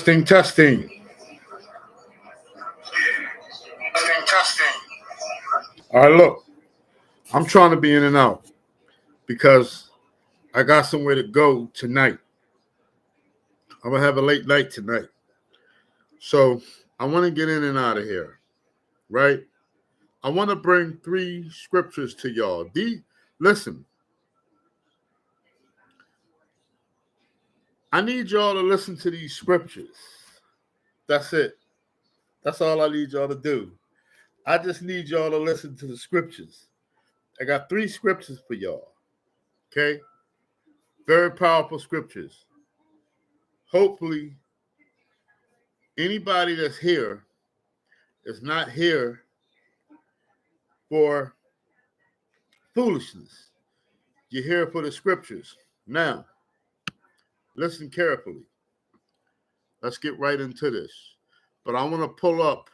Testing, testing. Testing. All right, look, I'm trying to be in and out because I got somewhere to go tonight. I'm going to have a late night tonight. So I want to get in and out of here, right? I want to bring 3 scriptures to y'all. Listen, I need y'all to listen to these scriptures. That's it. That's all I need y'all to do. I just need y'all to listen to the scriptures. I got 3 scriptures for y'all. Okay? Very powerful scriptures. Hopefully, anybody that's here is not here for foolishness. You're here for the scriptures. Now, listen carefully. Let's get right into this. But I want to pull up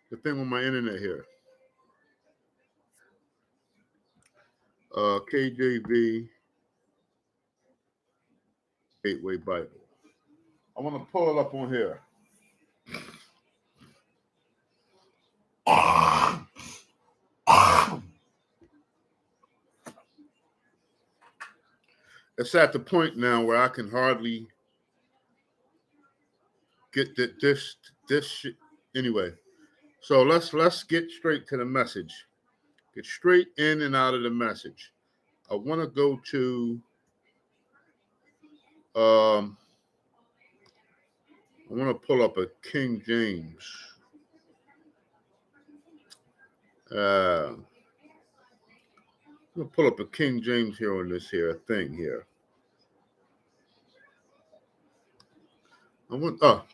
the thing on my internet here. KJV Gateway Bible. I want to pull it up on here. It's at the point now where I can hardly get this shit. Anyway, so let's get straight to the message. Get straight in and out of the message. I want to go to I want to pull up a King James. I'm gonna pull up a King James here on this here thing here.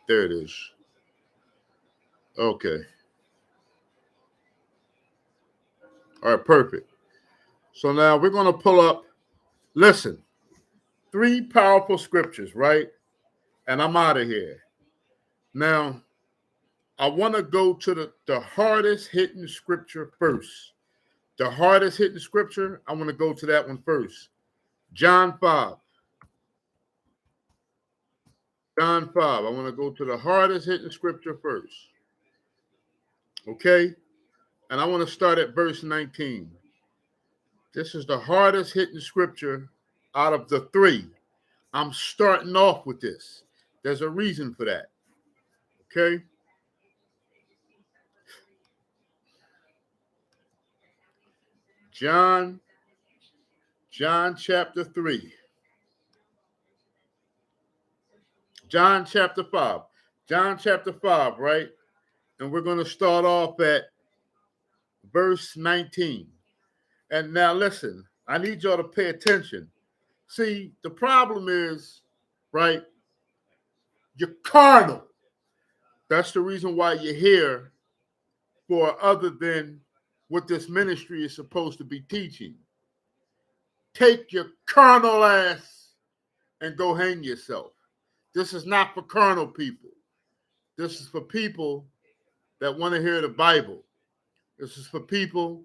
There it is. Okay. All right, perfect. So now we're gonna pull up. Listen, 3 powerful scriptures, right? And I'm out of here. Now, I want to go to the hardest hitting scripture first. The hardest hitting scripture, I want to go to that one first. John 5. John 5. I want to go to the hardest hitting scripture first. Okay? And I want to start at verse 19. This is the hardest hitting scripture out of the 3. I'm starting off with this. There's a reason for that. Okay? John chapter 3. John chapter 5. John chapter 5, right? And we're going to start off at verse 19. And now listen, I need y'all to pay attention. See, the problem is, right, you're carnal. That's the reason why you're here for other than what this ministry is supposed to be teaching. Take your carnal ass and go hang yourself. This is not for carnal people. This is for people that want to hear the Bible. This is for people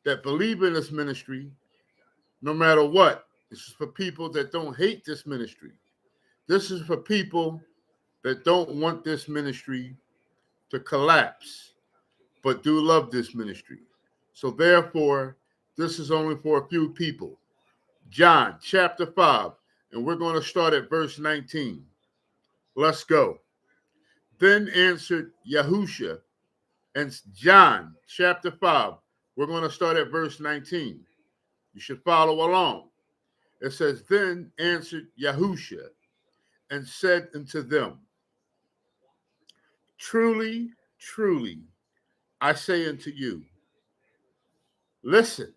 that believe in this ministry no matter what. This is for people that don't hate this ministry. This is for people that don't want this ministry to collapse, but do love this ministry. So therefore, this is only for a few people. John chapter 5, and we're going to start at verse 19. Let's go. Then answered Yahusha, and John chapter 5, we're going to start at verse 19. You should follow along. It says, then answered Yahusha and said unto them, truly, truly, I say unto you, listen,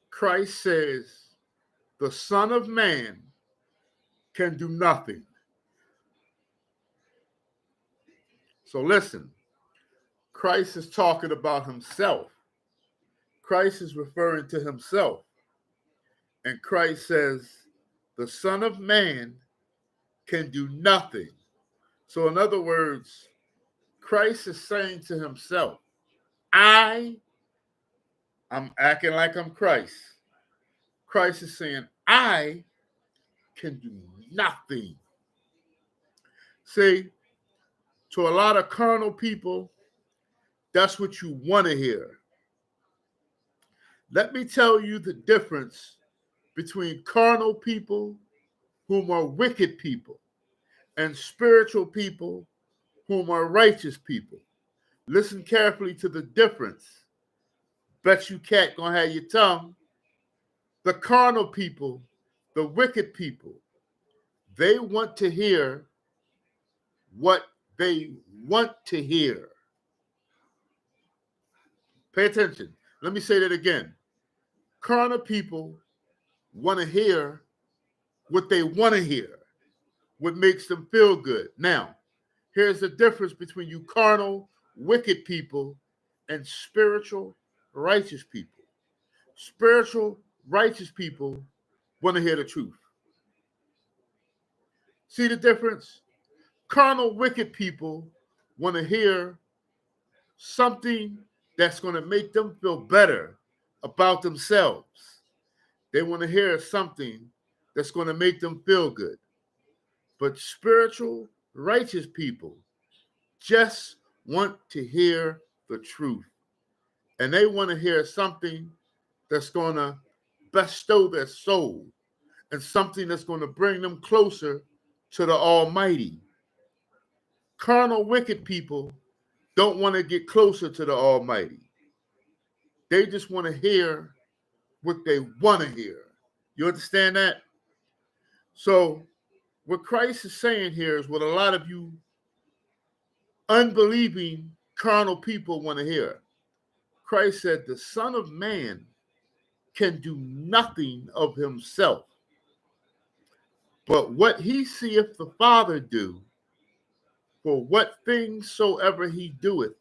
Christ says, the Son of Man can do nothing. So listen, Christ is talking about himself. Christ is referring to himself. And Christ says, the Son of Man can do nothing. So in other words, Christ is saying to himself, I'm acting like I'm Christ. Christ is saying, I can do nothing. See, to a lot of carnal people, that's what you want to hear. Let me tell you the difference between carnal people, whom are wicked people, and spiritual people, whom are righteous people. Listen carefully to the difference. Bet you cat gonna have your tongue. The carnal people, the wicked people, they want to hear what they want to hear. Pay attention. Let me say that again. Carnal people want to hear what they want to hear, what makes them feel good. Now, here's the difference between you carnal, wicked people and spiritual, righteous people. Spiritual, righteous people want to hear the truth. See the difference? Carnal, wicked people want to hear something that's going to make them feel better about themselves. They want to hear something that's going to make them feel good. But spiritual, righteous people just want to hear the truth. And they want to hear something that's going to bestow their soul and something that's going to bring them closer to the Almighty. Carnal, wicked people don't want to get closer to the Almighty. They just want to hear what they want to hear. You understand that? So what Christ is saying here is what a lot of you unbelieving carnal people want to hear. Christ said, the Son of Man can do nothing of himself, but what he seeth the Father do, for what things soever he doeth,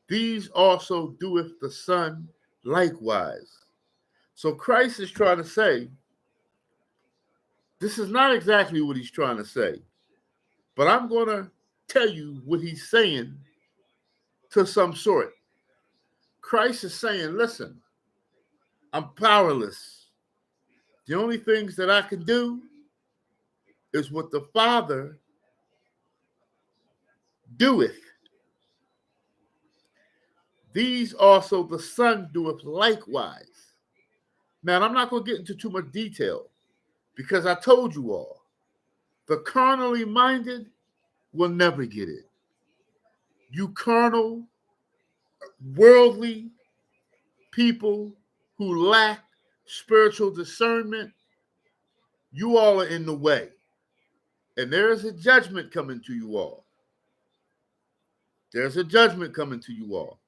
these also doeth the Son likewise. So Christ is trying to say, this is not exactly what he's trying to say, but I'm going to tell you what he's saying to some sort. Christ is saying, listen, I'm powerless. The only things that I can do is what the Father doeth. These also the Son doeth likewise. Now, I'm not going to get into too much detail because I told you all, the carnally minded will never get it. You carnal, worldly people who lack spiritual discernment, you all are in the way. And there is a judgment coming to you all. There's a judgment coming to you all.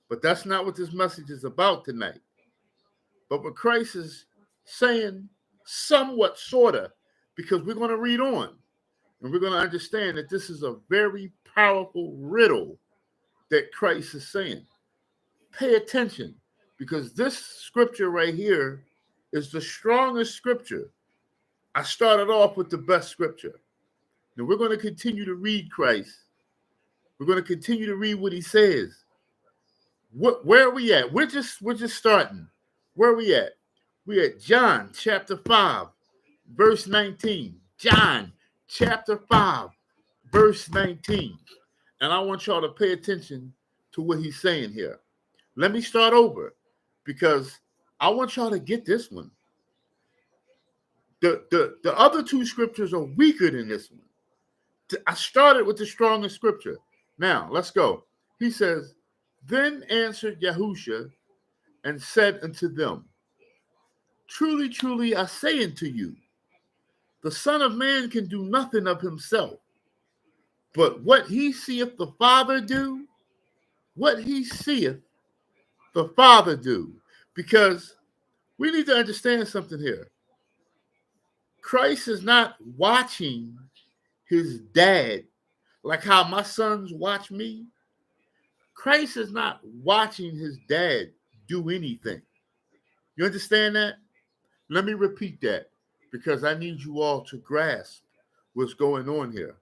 But that's not what this message is about tonight. But what Christ is saying, somewhat, sort of, because we're going to read on. And we're going to understand that this is a very powerful riddle that Christ is saying. Pay attention, because this scripture right here is the strongest scripture. I started off with the best scripture. Now we're going to continue to read Christ. We're going to continue to read what he says. Where are we at? We're just starting. Where are we at? We're at John chapter 5, verse 19. John chapter 5, verse 19. And I want y'all to pay attention to what he's saying here. Let me start over because I want y'all to get this one. The other two scriptures are weaker than this one. I started with the strongest scripture. Now, let's go. He says, then answered Yahusha and said unto them, truly, truly, I say unto you, the Son of Man can do nothing of himself, but what he seeth the Father do, what he seeth the Father do. Because we need to understand something here. Christ is not watching his dad like how my sons watch me. Christ is not watching his dad do anything. You understand that? Let me repeat that because I need you all to grasp what's going on here.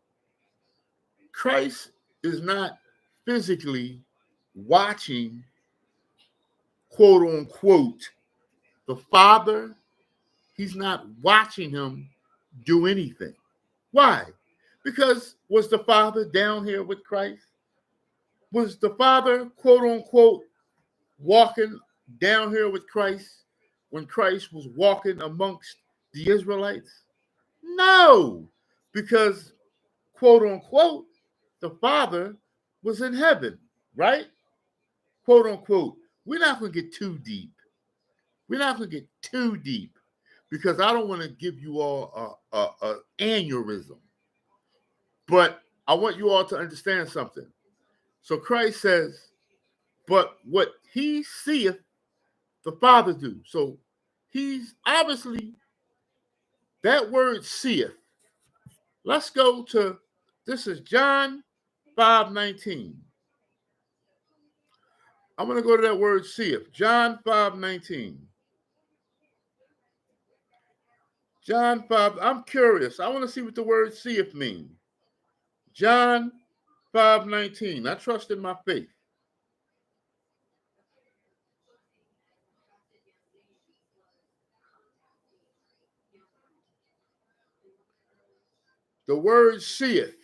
Christ is not physically watching, quote unquote, the Father. He's not watching him do anything. Why? Because was the Father down here with Christ? Was the Father, quote unquote, walking down here with Christ when Christ was walking amongst the Israelites? No, because, quote unquote, the Father was in heaven, right? Quote unquote. We're not going to get too deep. We're not going to get too deep because I don't want to give you all a aneurysm. But I want you all to understand something. So Christ says, but what he seeth the Father do. So he's obviously, that word seeth. Let's go to, this is John 5:19. I'm going to go to that word seeth. John 5:19. John 5, I'm curious. I want to see what the word seeth means. John 5:19. I trust in my faith. The word seeth.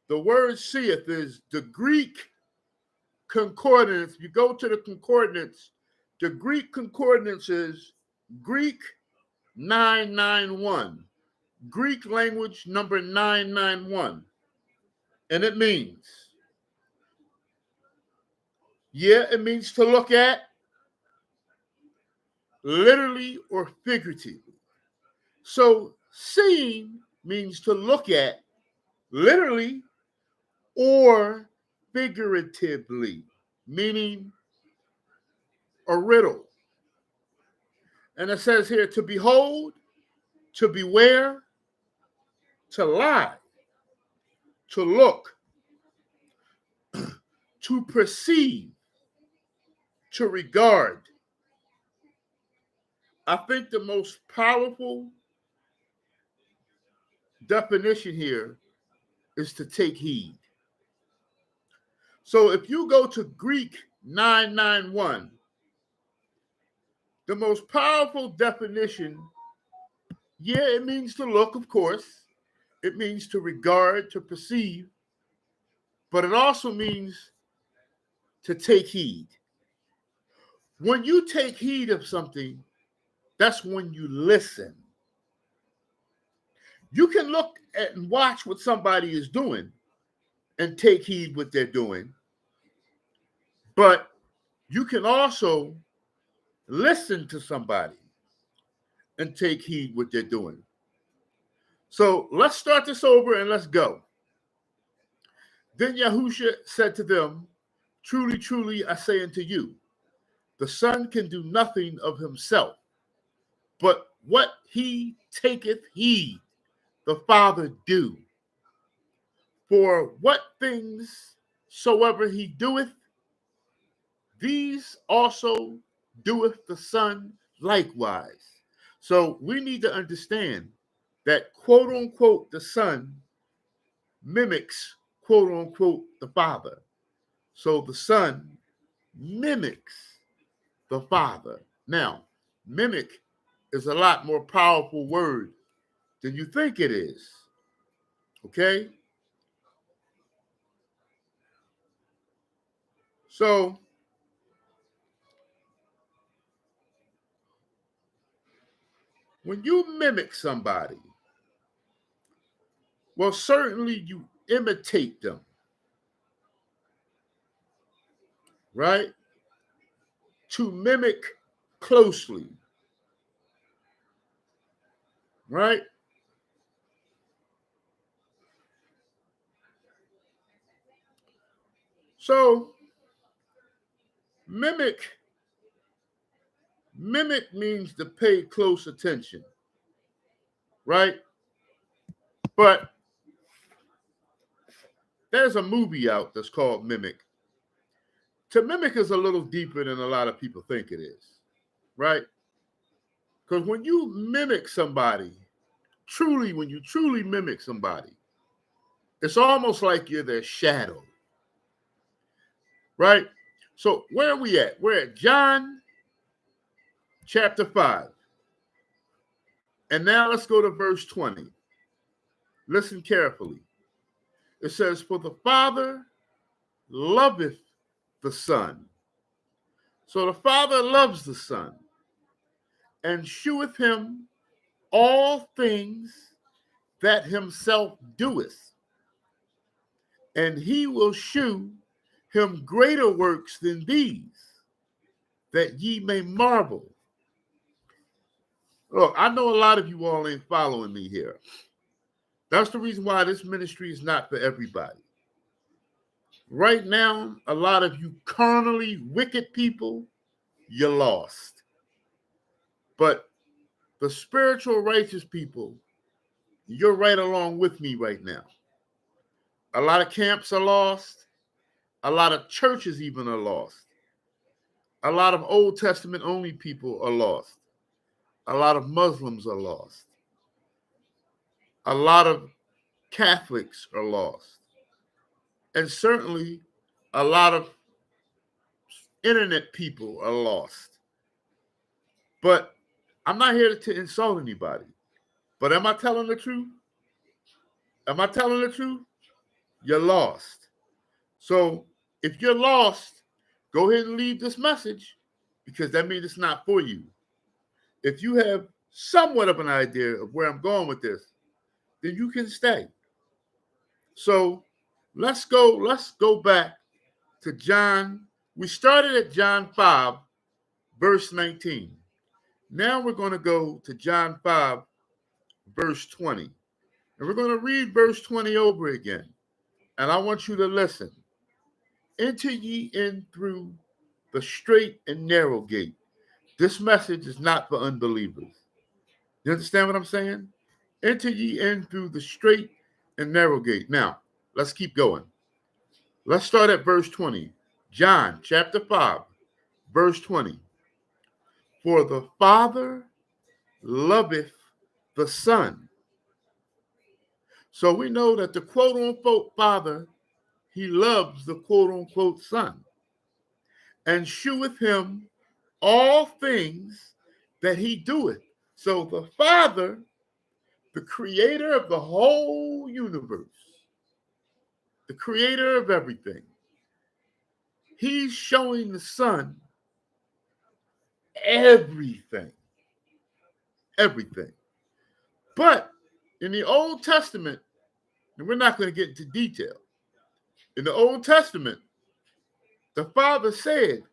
The word seeth is the Greek concordance. You go to the concordance. The Greek concordance is Greek 991. Greek language number 991. And it means, it means to look at, literally or figuratively. So seeing means to look at, literally or figuratively, meaning a riddle. And it says here to behold, to beware, to lie, to look, to perceive, to regard. I think the most powerful definition here is to take heed. So if you go to Greek 991, the most powerful definition, it means to look, of course. It means to regard, to perceive, but it also means to take heed. When you take heed of something, that's when you listen. You can look at and watch what somebody is doing and take heed what they're doing, but you can also listen to somebody and take heed what they're doing. So let's start this over and let's go. Then Yahusha said to them, truly, truly, I say unto you, the Son can do nothing of himself, but what he taketh heed, the Father do. For what things soever he doeth, these also doeth the Son likewise. So we need to understand that, quote unquote, the Son mimics, quote unquote, the Father. So the Son mimics the Father. Now, mimic is a lot more powerful word than you think it is. Okay? So, when you mimic somebody, well, certainly you imitate them, right? To mimic closely, right? So, mimic means to pay close attention, right? But there's a movie out that's called Mimic. To mimic is a little deeper than a lot of people think it is, right? Because when you mimic somebody, when you truly mimic somebody, it's almost like you're their shadow, right? So where are we at? We're at John chapter 5. And now let's go to verse 20. Listen carefully. It says, "For the Father loveth the Son." So the Father loves the Son, and sheweth him all things that himself doeth, and he will shew him greater works than these, that ye may marvel. Look, I know a lot of you all ain't following me here. That's the reason why this ministry is not for everybody. Right now, a lot of you carnally wicked people, you're lost. But the spiritual righteous people, you're right along with me right now. A lot of camps are lost. A lot of churches even are lost. A lot of Old Testament only people are lost. A lot of Muslims are lost. A lot of Catholics are lost. And certainly a lot of internet people are lost. But I'm not here to insult anybody. But am I telling the truth? Am I telling the truth? You're lost. So if you're lost, go ahead and leave this message, because that means it's not for you. If you have somewhat of an idea of where I'm going with this, then you can stay. So let's go back to John. We started at John 5, verse 19. Now we're going to go to John 5, verse 20. And we're going to read verse 20 over again. And I want you to listen. "Enter ye in through the straight and narrow gate." This message is not for unbelievers. You understand what I'm saying? "Enter ye in through the straight and narrow gate." Now, let's keep going. Let's start at verse 20. John chapter 5, verse 20. "For the Father loveth the Son." So we know that the quote unquote Father, he loves the quote unquote Son, "and sheweth him all things that he doeth." So the Father, the creator of the whole universe, the creator of everything, he's showing the Son everything. Everything. But in the Old Testament, and we're not going to get into detail, in the Old Testament, the Father said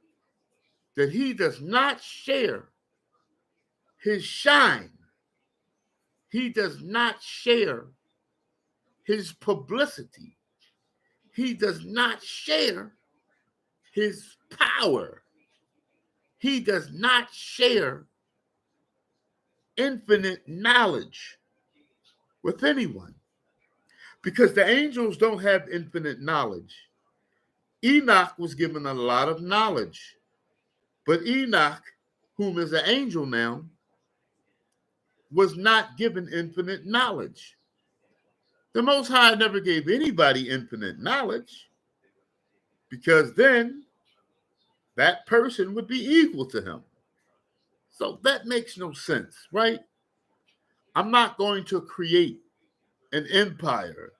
that he does not share his shine. He does not share his publicity. He does not share his power. He does not share infinite knowledge with anyone, because the angels don't have infinite knowledge. Enoch was given a lot of knowledge, but Enoch, whom is an angel now, was not given infinite knowledge. The Most High never gave anybody infinite knowledge, because then that person would be equal to him. So that makes no sense, right? I'm not going to create an empire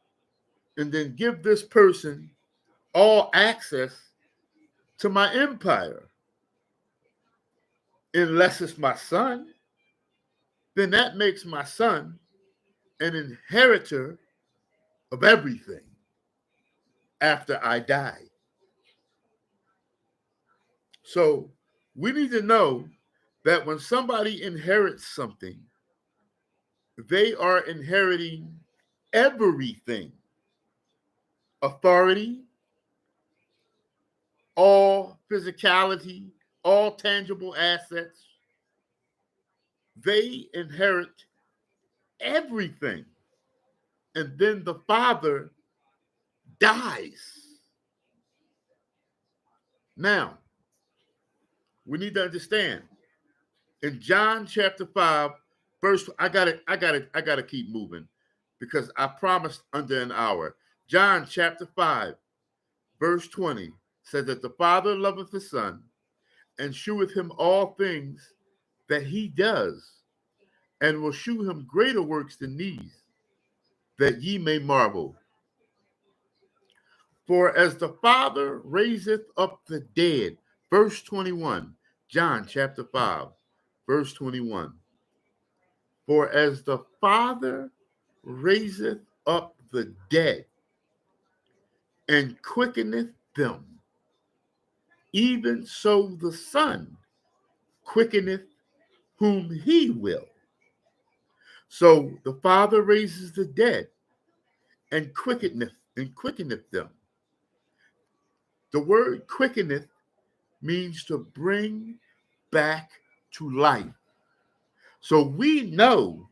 and then give this person all access to my empire. Unless it's my son, then that makes my son an inheritor of everything after I die. So we need to know that when somebody inherits something, they are inheriting everything: authority, all physicality, all tangible assets. They inherit everything. And then the Father dies. Now, we need to understand, in John chapter 5, verse, I gotta keep moving, because I promised under an hour. John chapter 5, verse 20 says that the Father loveth the Son, and sheweth him all things that he does, and will shew him greater works than these, that ye may marvel. For as the Father raiseth up the dead, verse 21, John chapter 5, verse 21. For as the Father raiseth up the dead and quickeneth them, even so the Son quickeneth whom he will. So the Father raises the dead and quickeneth them. The word quickeneth means to bring back to life. So we know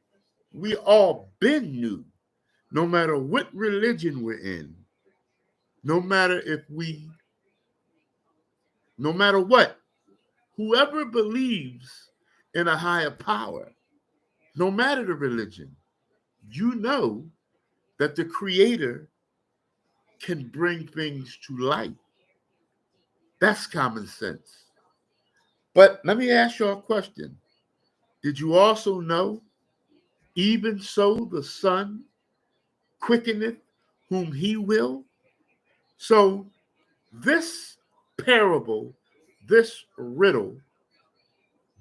we all been new, no matter what religion we're in, no matter no matter what, whoever believes in a higher power, no matter the religion, you know that the Creator can bring things to life. That's common sense. But let me ask you a question. Did you also know, even so the Son quickeneth whom he will? So this parable, this riddle,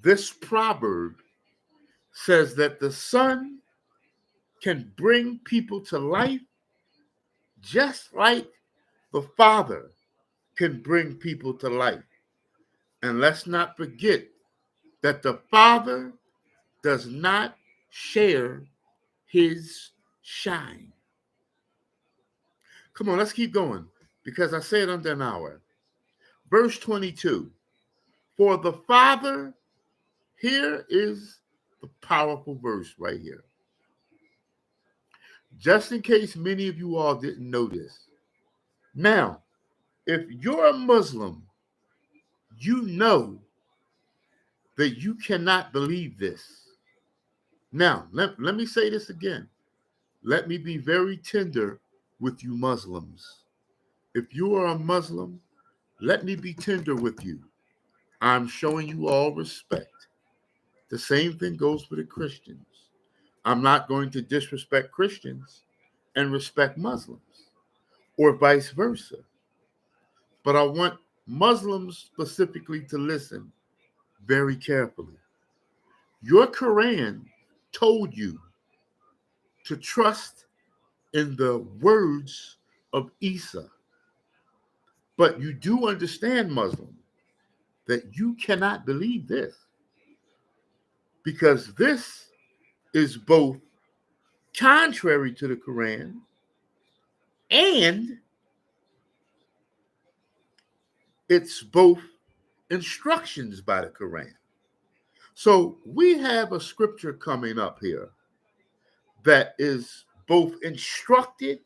this proverb says that the Son can bring people to life just like the Father can bring people to life. And let's not forget that the Father does not share his shine. Come on, let's keep going, because I said under an hour. Verse 22, for the Father, here is the powerful verse right here. Just in case many of you all didn't know this. Now, if you're a Muslim, you know that you cannot believe this. Now, let me say this again. Let me be very tender with you Muslims. If you are a Muslim, let me be tender with you. I'm showing you all respect. The same thing goes for the Christians. I'm not going to disrespect Christians and respect Muslims, or vice versa. But I want Muslims specifically to listen very carefully. Your Quran told you to trust in the words of Isa. But you do understand, Muslim, that you cannot believe this, because this is both contrary to the Quran and it's both instructions by the Quran. So we have a scripture coming up here that is both instructed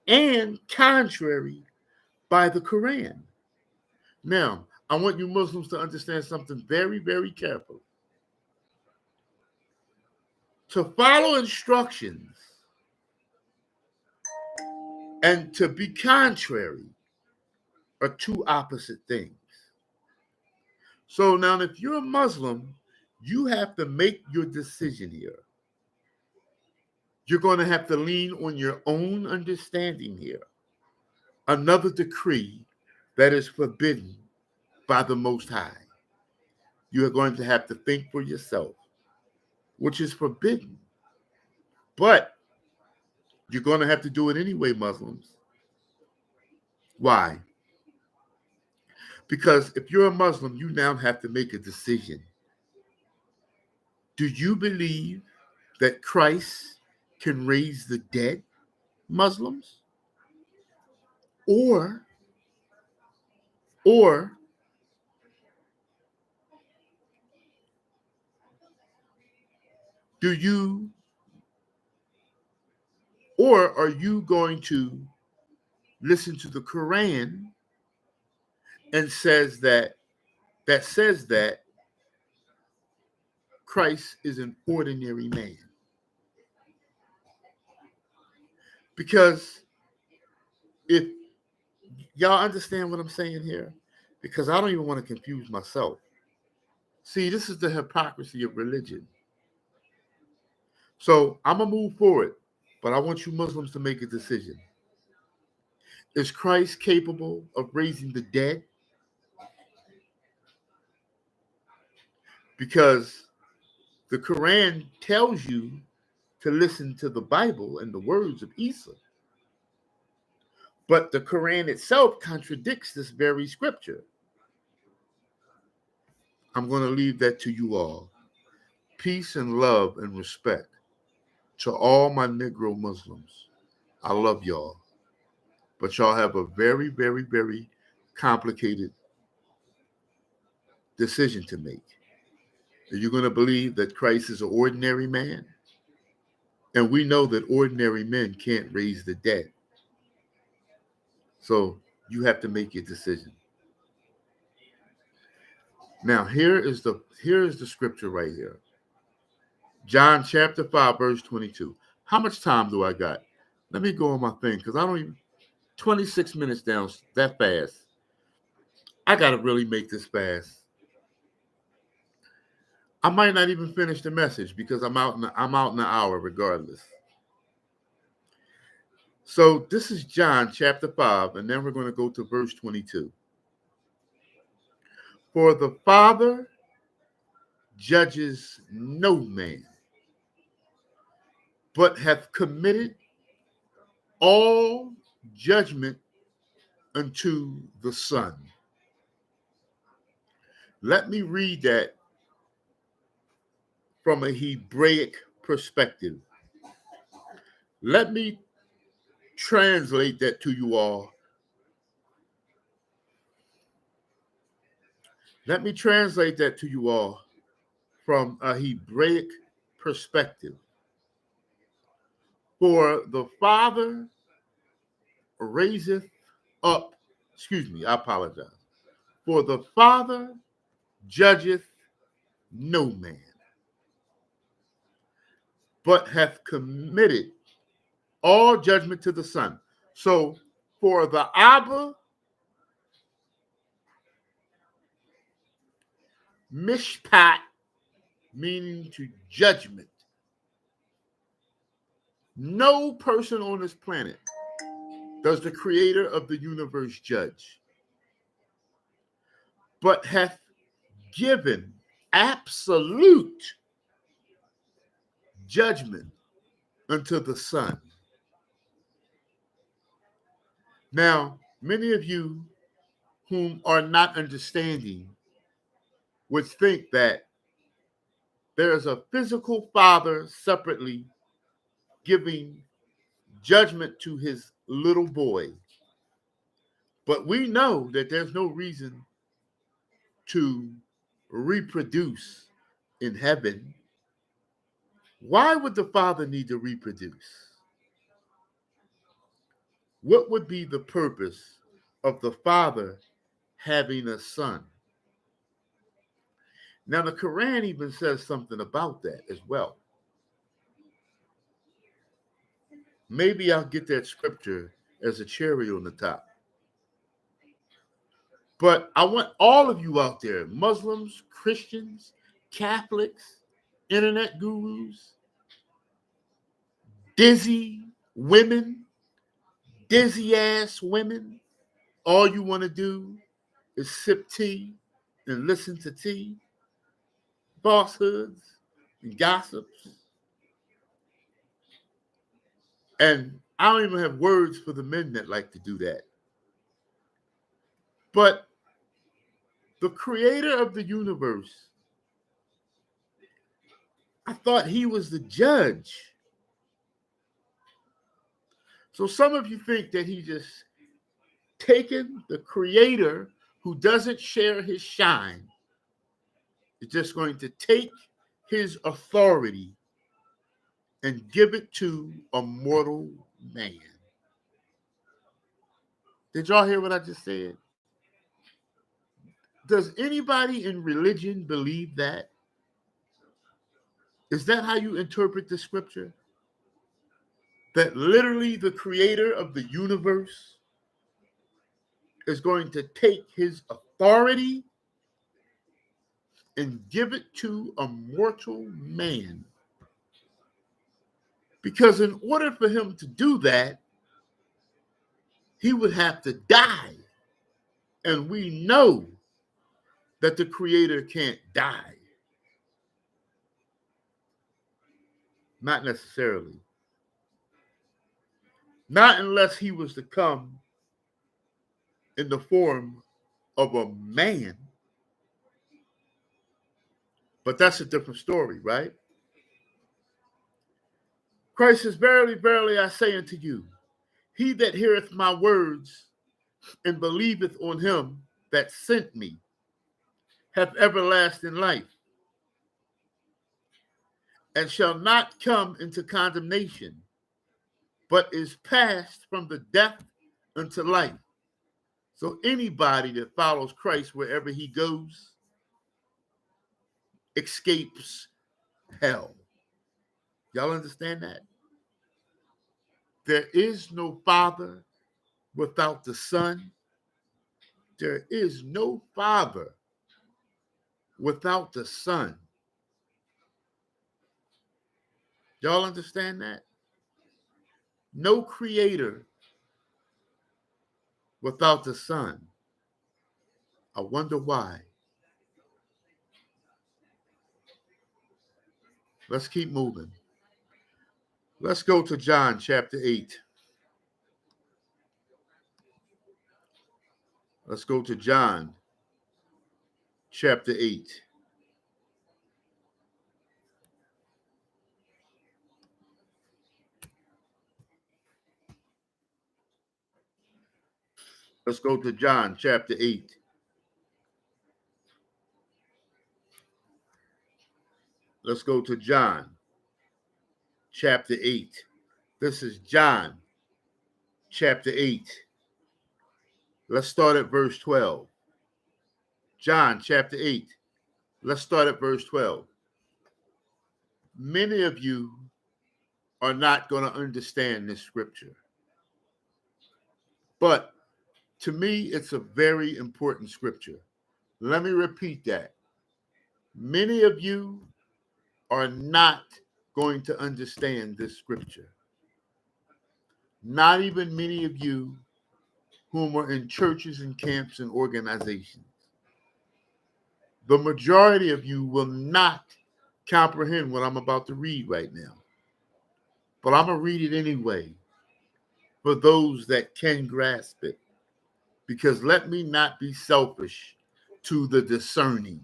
and contrary by the Quran. Now, I want you Muslims to understand something very, very carefully. To follow instructions and to be contrary are two opposite things. So now, if you're a Muslim, you have to make your decision here. You're going to have to lean on your own understanding here. Another decree that is forbidden by the Most High. You are going to have to think for yourself, which is forbidden. But you're going to have to do it anyway, Muslims. Why? Because if you're a Muslim, you now have to make a decision. Do you believe that Christ can raise the dead, Muslims? Or do you, or are you going to listen to the Quran and says that Christ is an ordinary man? Because if y'all understand what I'm saying here, because I don't even want to confuse myself. See, this is the hypocrisy of religion. So I'm going to move forward, but I want you Muslims to make a decision. Is Christ capable of raising the dead? Because the Quran tells you to listen to the Bible and the words of Isa. But the Quran itself contradicts this very scripture. I'm going to leave that to you all. Peace and love and respect to all my Negro Muslims. I love y'all. But y'all have a very, very, very complicated decision to make. Are you going to believe that Christ is an ordinary man? And we know that ordinary men can't raise the dead. So you have to make your decision. Now, here is the scripture right here. John chapter 5, verse 22. How much time do I got? Let me go on my thing because I don't even 26 minutes down that fast. I gotta really make this fast. I might not even finish the message because I'm out in an hour regardless. So this is John chapter 5, and then we're going to go to verse 22. For the Father judges no man, but hath committed all judgment unto the Son. Let me read that from a Hebraic perspective. Let me translate that to you all. Let me translate that to you all from a Hebraic perspective. For the Father raiseth up, I apologize. For the Father judgeth no man, but hath committed all judgment to the Son. So for the Abba, mishpat, meaning to judgment. No person on this planet does the creator of the universe judge, but hath given absolute judgment unto the Son. Now, many of you whom are not understanding would think that there is a physical father separately giving judgment to his little boy. But we know that there's no reason to reproduce in heaven. Why would the Father need to reproduce? What would be the purpose of the Father having a son? Now, the Quran even says something about that as well. Maybe I'll get that scripture as a cherry on the top. But I want all of you out there, Muslims, Christians, Catholics, internet gurus, dizzy women, dizzy ass women, all you want to do is sip tea and listen to tea, falsehoods and gossips. And I don't even have words for the men that like to do that. But the creator of the universe, I thought he was the judge. So some of you think that he just taken the creator who doesn't share his shine, is just going to take his authority and give it to a mortal man. Did y'all hear what I just said? Does anybody in religion believe that? Is that how you interpret the scripture? That literally the creator of the universe is going to take his authority and give it to a mortal man? Because in order for him to do that, he would have to die. And we know that the Creator can't die. Not necessarily. Not unless he was to come in the form of a man. But that's a different story, right? Christ says, verily, verily, I say unto you, he that heareth my words and believeth on him that sent me hath everlasting life, and shall not come into condemnation, but is passed from the death unto life. So anybody that follows Christ wherever he goes escapes hell. Y'all understand that? There is no Father without the Son. There is no Father without the Son. Y'all understand that? No Creator without the Son. I wonder why. Let's keep moving. Let's go to John chapter 8. Let's go to John chapter 8. Let's go to John chapter 8. Let's go to John chapter 8. This is John chapter 8. Let's start at verse 12. John chapter 8. Let's start at verse 12. Many of you are not going to understand this scripture. But to me, it's a very important scripture. Let me repeat that. Many of you are not going to understand this scripture. Not even many of you whom are in churches and camps and organizations. The majority of you will not comprehend what I'm about to read right now. But I'm going to read it anyway for those that can grasp it. Because let me not be selfish to the discerning.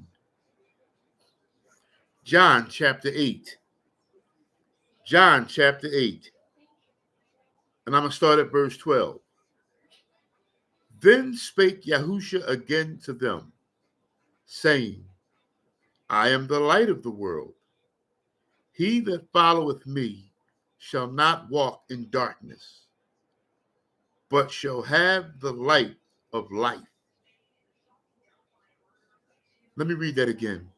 John chapter 8. John chapter 8. And I'm going to start at verse 12. Then spake Yahusha again to them, saying, I am the light of the world. He that followeth me shall not walk in darkness, but shall have the light of life. Let me read that again.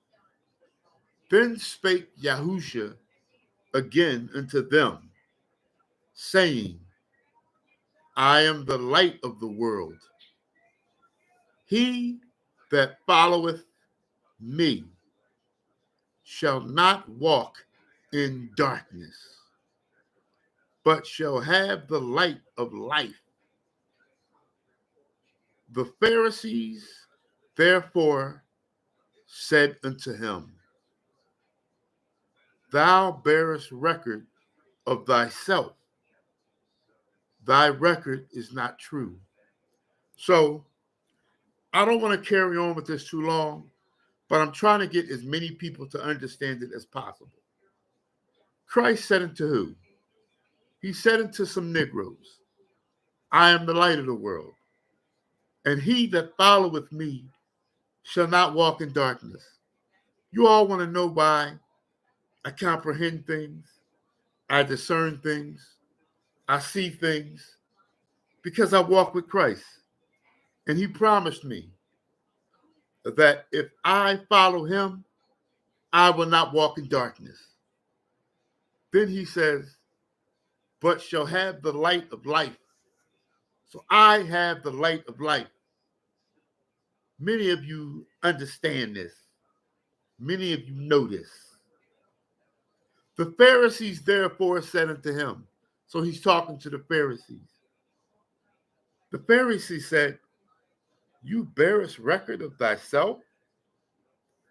Then spake Yahusha again unto them, saying, I am the light of the world. He that followeth me shall not walk in darkness, but shall have the light of life. The Pharisees therefore said unto him, Thou bearest record of thyself. Thy record is not true. So I don't want to carry on with this too long, but I'm trying to get as many people to understand it as possible. Christ said unto who? He said unto some Negroes, I am the light of the world, and he that followeth me shall not walk in darkness. You all want to know why I comprehend things, I discern things, I see things, because I walk with Christ. And he promised me that if I follow him, I will not walk in darkness. Then he says, but shall have the light of life. So I have the light of life. Many of you understand this. Many of you know this. The Pharisees therefore said unto him, so he's talking to the Pharisees. The Pharisees said, you bearest record of thyself?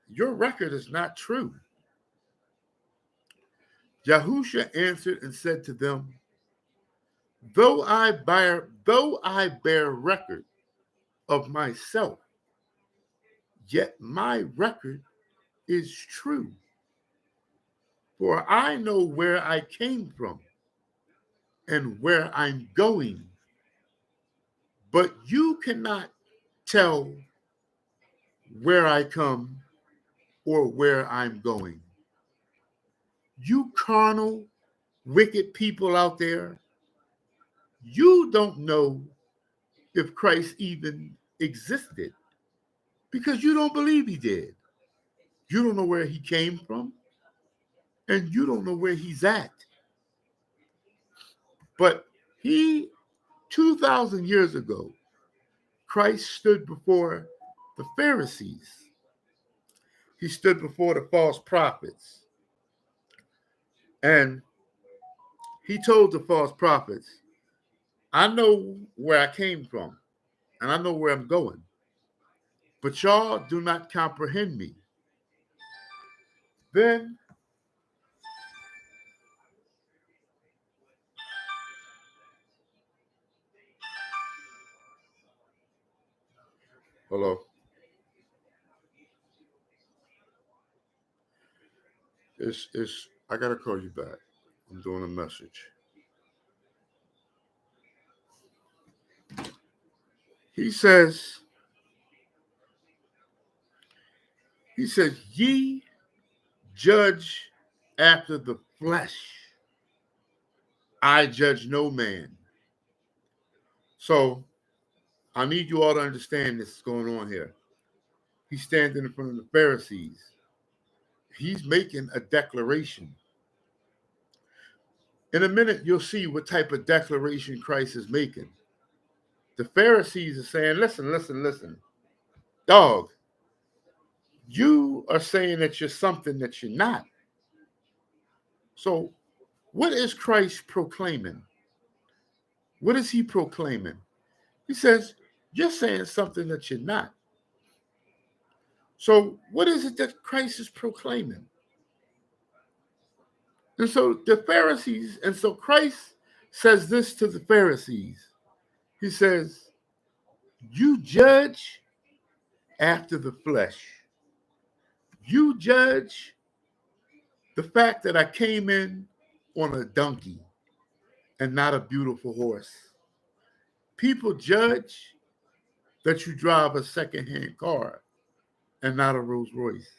Your record is not true. Yahusha answered and said to them, though I bear record of myself, yet my record is true. For I know where I came from and where I'm going, but you cannot tell where I come or where I'm going. You carnal, wicked people out there, you don't know if Christ even existed because you don't believe he did. You don't know where he came from, and you don't know where he's at. But 2,000 years ago, Christ stood before the Pharisees. He stood before the false prophets. And he told the false prophets, I know where I came from, and I know where I'm going, but y'all do not comprehend me. Then hello. It's I gotta call you back. I'm doing a message. He says, ye judge after the flesh. I judge no man. So I need you all to understand this is going on here. He's standing in front of the Pharisees. He's making a declaration. In a minute, you'll see what type of declaration Christ is making. The Pharisees are saying, listen. Dog, you are saying that you're something that you're not. So what is Christ proclaiming? What is he proclaiming? He says, you're saying something that you're not. So what is it that Christ is proclaiming? And so the Pharisees, and so Christ says this to the Pharisees. He says, you judge after the flesh. You judge the fact that I came in on a donkey and not a beautiful horse. People judge that you drive a secondhand car and not a Rolls Royce.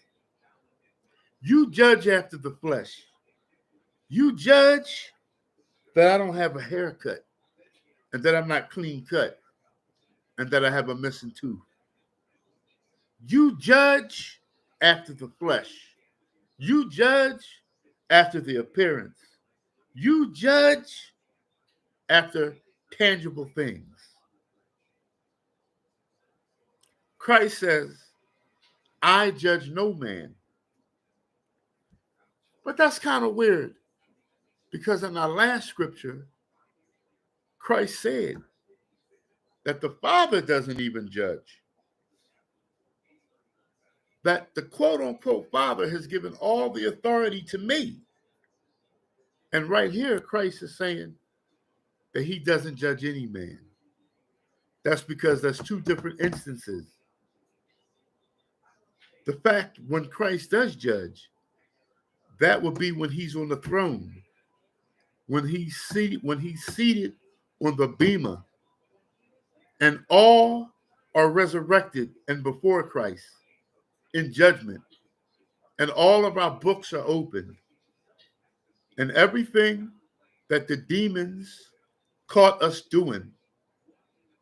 You judge after the flesh. You judge that I don't have a haircut and that I'm not clean cut and that I have a missing tooth. You judge after the flesh. You judge after the appearance. You judge after tangible things. Christ says, I judge no man. But that's kind of weird because in our last scripture, Christ said that the Father doesn't even judge. That the quote unquote Father has given all the authority to me. And right here, Christ is saying that he doesn't judge any man. That's because that's two different instances. The fact when Christ does judge, that will be when he's on the throne, when he's seated on the bema, and all are resurrected and before Christ in judgment, and all of our books are open, and everything that the demons caught us doing,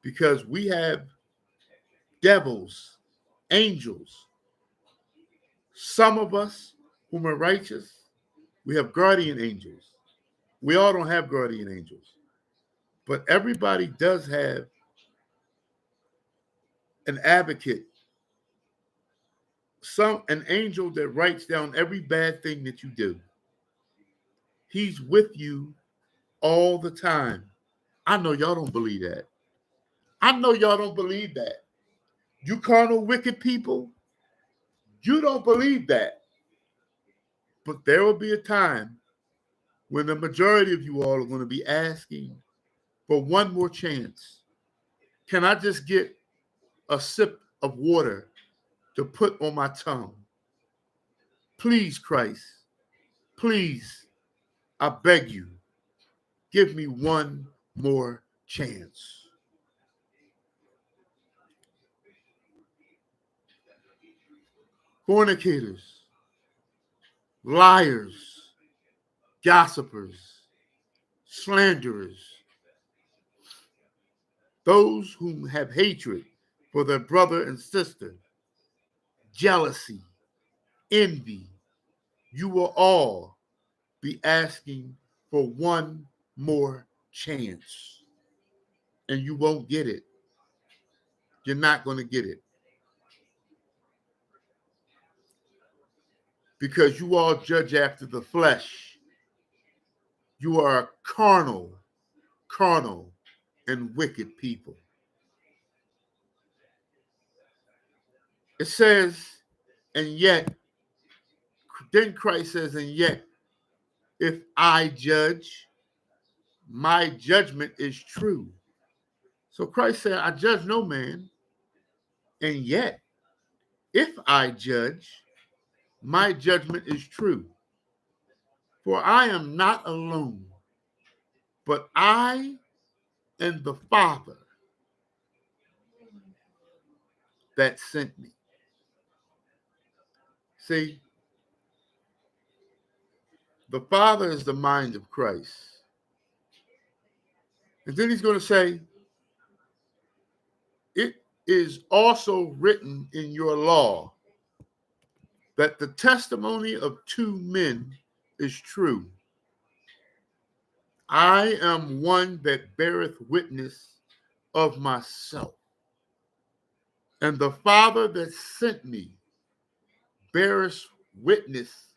because we have devils, angels, some of us whom are righteous, we have guardian angels. We all don't have guardian angels, but everybody does have an advocate, an angel that writes down every bad thing that you do. He's with you all the time. I know y'all don't believe that. I know y'all don't believe that. You carnal, wicked people, you don't believe that. But there will be a time when the majority of you all are going to be asking for one more chance. Can I just get a sip of water to put on my tongue? Please, Christ, please, I beg you, give me one more chance. Fornicators, liars, gossipers, slanderers, those whom have hatred for their brother and sister, jealousy, envy, you will all be asking for one more chance. And you won't get it. You're not going to get it. Because you all judge after the flesh. You are carnal, and wicked people. It says, and yet, then Christ says, and yet, if I judge, my judgment is true. So Christ said, I judge no man, and yet, if I judge, my judgment is true. For I am not alone, but I and the Father that sent me. See, the Father is the mind of Christ. And then he's going to say, it is also written in your law that the testimony of two men is true. I am one that beareth witness of myself, and the Father that sent me beareth witness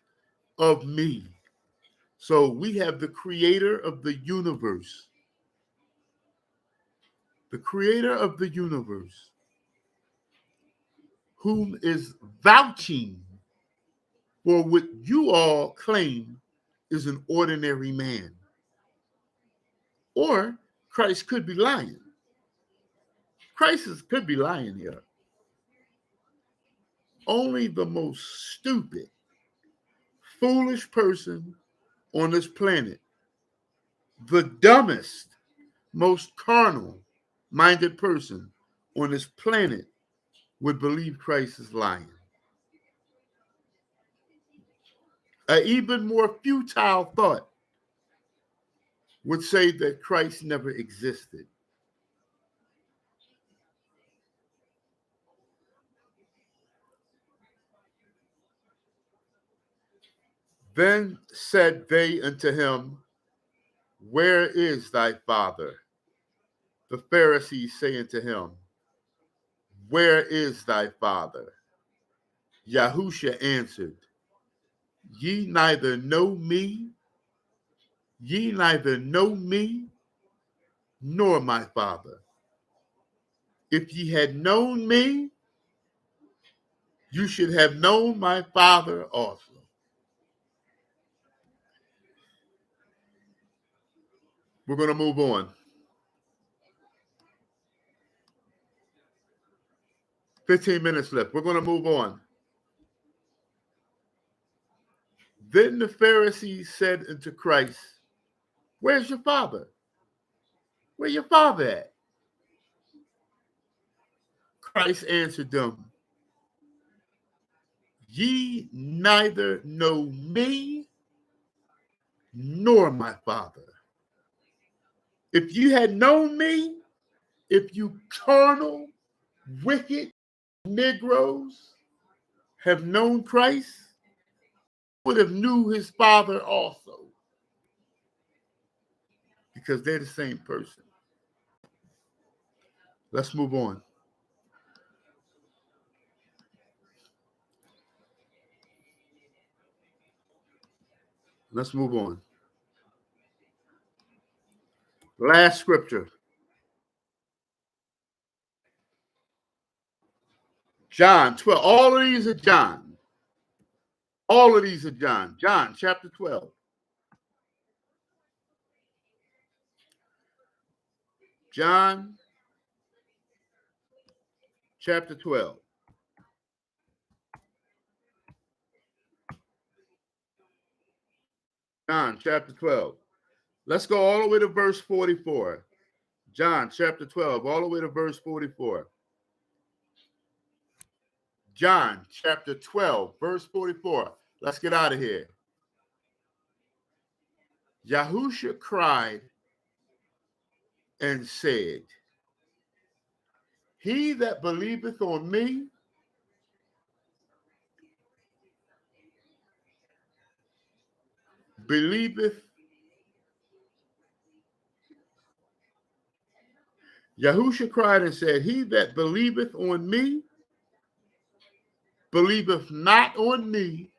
of me. So we have the creator of the universe, whom is vouching for what you all claim is an ordinary man. Or Christ could be lying. Christ could be lying here. Only the most stupid, foolish person on this planet, the dumbest, most carnal-minded person on this planet would believe Christ is lying. An even more futile thought would say that Christ never existed. Then said they unto him, where is thy Father? The Pharisees say unto him, where is thy Father? Yahusha answered, ye neither know me nor my Father. If ye had known me, you should have known my Father also. We're going to move on. 15 minutes left. We're going to move on. Then the Pharisees said unto Christ, where's your Father? Where your Father at? Christ answered them, ye neither know me nor my Father. If you had known me, if you carnal, wicked Negroes have known Christ, would have knew his Father also, because they're the same person. Let's move on. Let's move on. Last scripture. John 12. All of these are John. All of these are John. John chapter 12. John chapter 12. John chapter 12. Let's go all the way to verse 44. John chapter 12, all the way to verse 44. John chapter 12, verse 44. Let's get out of here. Yahusha cried and said, he that believeth on me, believeth. Yahusha cried and said, he that believeth on me, believeth not on me,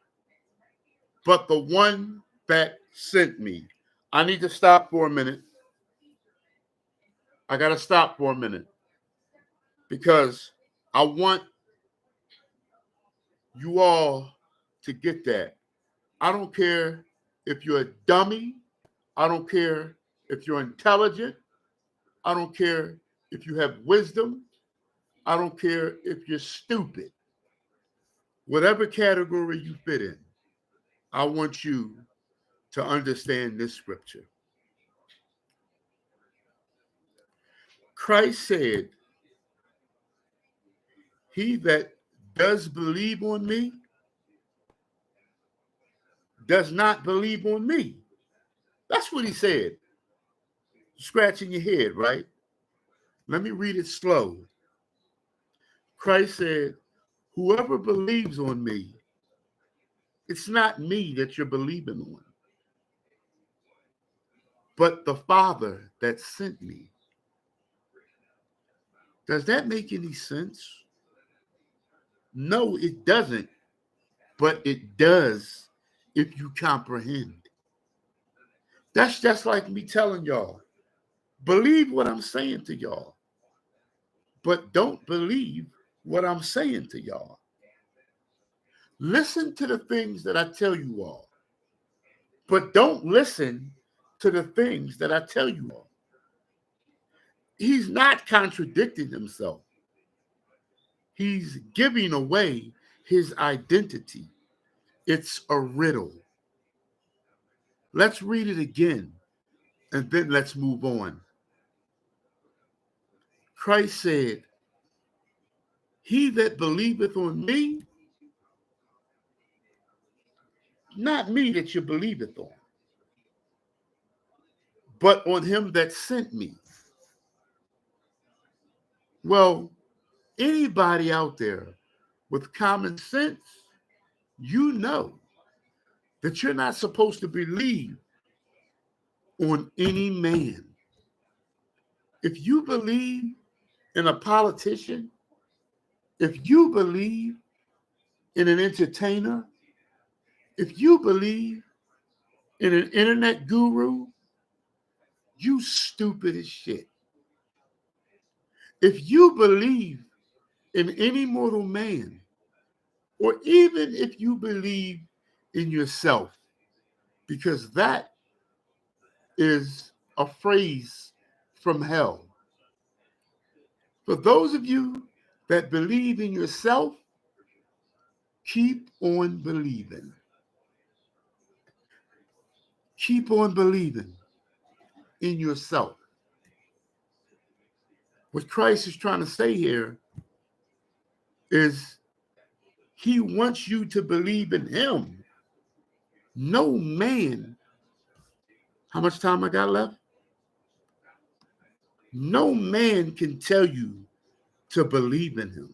but the one that sent me. I need to stop for a minute. I got to stop for a minute because I want you all to get that. I don't care if you're a dummy. I don't care if you're intelligent. I don't care if you have wisdom. I don't care if you're stupid. Whatever category you fit in, I want you to understand this scripture. Christ said, he that does believe on me does not believe on me. That's what he said. Scratching your head, right? Let me read it slow. Christ said, whoever believes on me, it's not me that you're believing on, but the Father that sent me. Does that make any sense? No, it doesn't, but it does if you comprehend. That's just like me telling y'all, believe what I'm saying to y'all, but don't believe what I'm saying to y'all. Listen to the things that I tell you all, but don't listen to the things that I tell you all. He's not contradicting himself. He's giving away his identity. It's a riddle. Let's read it again, and then let's move on. Christ said, he that believeth on me, not me that you believeth on, but on him that sent me. Well, anybody out there with common sense, you know that you're not supposed to believe on any man. If you believe in a politician, if you believe in an entertainer, if you believe in an internet guru, you stupid as shit. If you believe in any mortal man, or even if you believe in yourself, because that is a phrase from hell. For those of you that believe in yourself, keep on believing. Keep on believing in yourself. What Christ is trying to say here is he wants you to believe in him. No man. How much time I got left? No man can tell you to believe in him.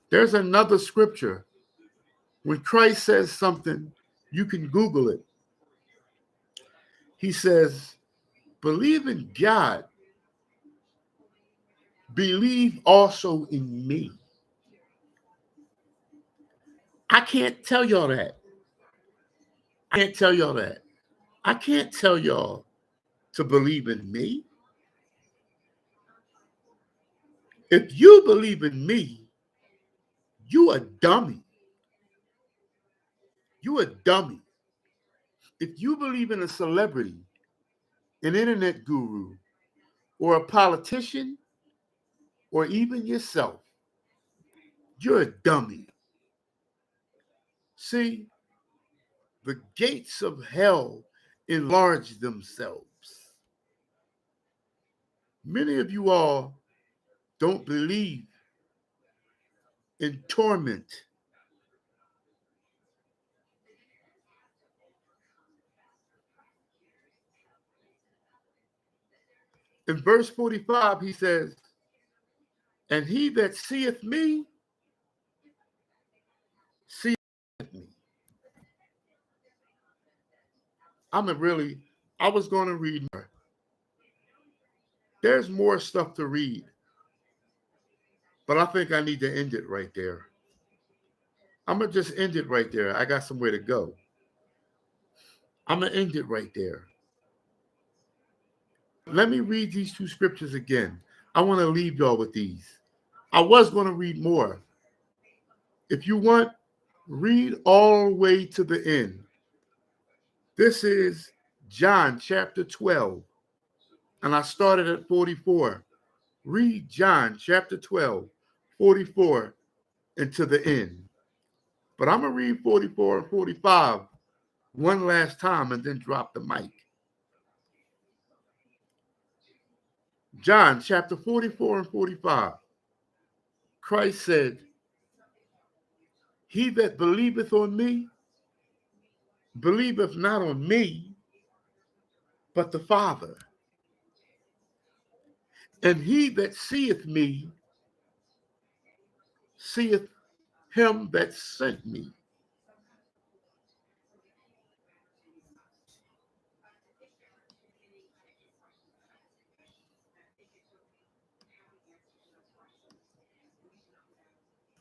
There's another scripture. When Christ says something, you can Google it. He says, believe in God. Believe also in me. I can't tell y'all that. I can't tell y'all to to believe in me? If you believe in me, you a dummy. You a dummy. If you believe in a celebrity, an internet guru, or a politician, or even yourself, you're a dummy. See, the gates of hell enlarge themselves. Many of you all don't believe in torment. In verse 45, he says, and he that seeth me, seeth me. I was going to read more. There's more stuff to read, but I think I need to end it right there. I'm going to just end it right there. I got somewhere to go. I'm going to end it right there. Let me read these two scriptures again. I want to leave y'all with these. I was going to read more. If you want, read all the way to the end. This is John chapter 12, and I started at 44. Read John chapter 12, 44, and to the end. But I'm going to read 44 and 45 one last time and then drop the mic. John chapter 44 and 45. Christ said, he that believeth on me, believeth not on me, but the Father. And he that seeth me, seeth him that sent me.